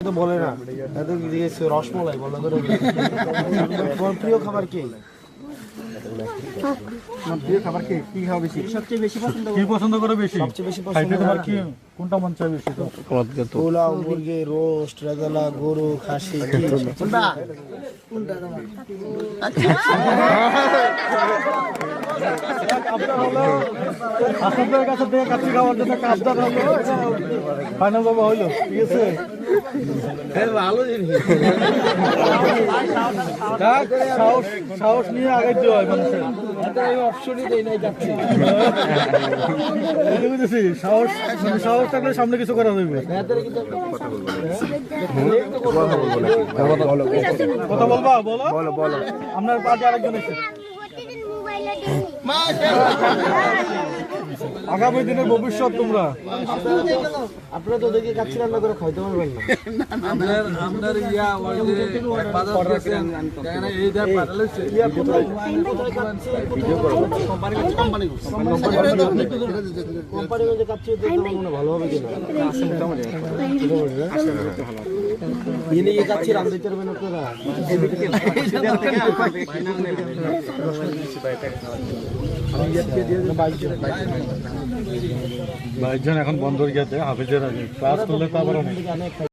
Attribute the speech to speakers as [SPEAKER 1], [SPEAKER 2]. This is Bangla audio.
[SPEAKER 1] তো বলে না এত জিজ্ঞেস রসমলাই বলে ধরে তোমার প্রিয় খাবার কি?
[SPEAKER 2] আমার প্রিয় খাবার কি কি খাওয়া বেশি
[SPEAKER 1] সবচেয়ে বেশি পছন্দ
[SPEAKER 2] কি পছন্দ করে বেশি
[SPEAKER 1] সবচেয়ে বেশি পছন্দ
[SPEAKER 2] খাইতে তোমার কি কোনটা মন চায় বেশি তো
[SPEAKER 1] পোলাও মুরগি রোস্ট রেজালা গরু খাসি কোনটা
[SPEAKER 2] আপনাদের কাছে থেকে কাচ্চি খাওয়ার জন্য কাজদার হলো ফাইনাল বাবা হইলো ঠিক আছে
[SPEAKER 1] ভালো জিনিস
[SPEAKER 2] সাহস সাহস নিয়ে আগে দিতে হয় মানুষের
[SPEAKER 1] অপশনই দেই নাই যাচ্ছি
[SPEAKER 2] বুঝেছি সাহস মানে সাহস থাকলে সামনে কিছু করা যাবে কথা বলবা বলো বলো বলো আপনার পাশে আরেকজন এসে আগামী দিনের ভবিষ্যৎ তোমরা
[SPEAKER 1] আপনারা তো দেখি কাচ্চি রান্না করে খাইতে পারবেন কোম্পানি কাচ্চি ভালো হবে কিনা কাচ্চি রান্না দিতে পারবেন
[SPEAKER 2] ভাইজান এখন বন্ধ হয়ে গেছে হাফিজের ক্লাস করলে তো আবার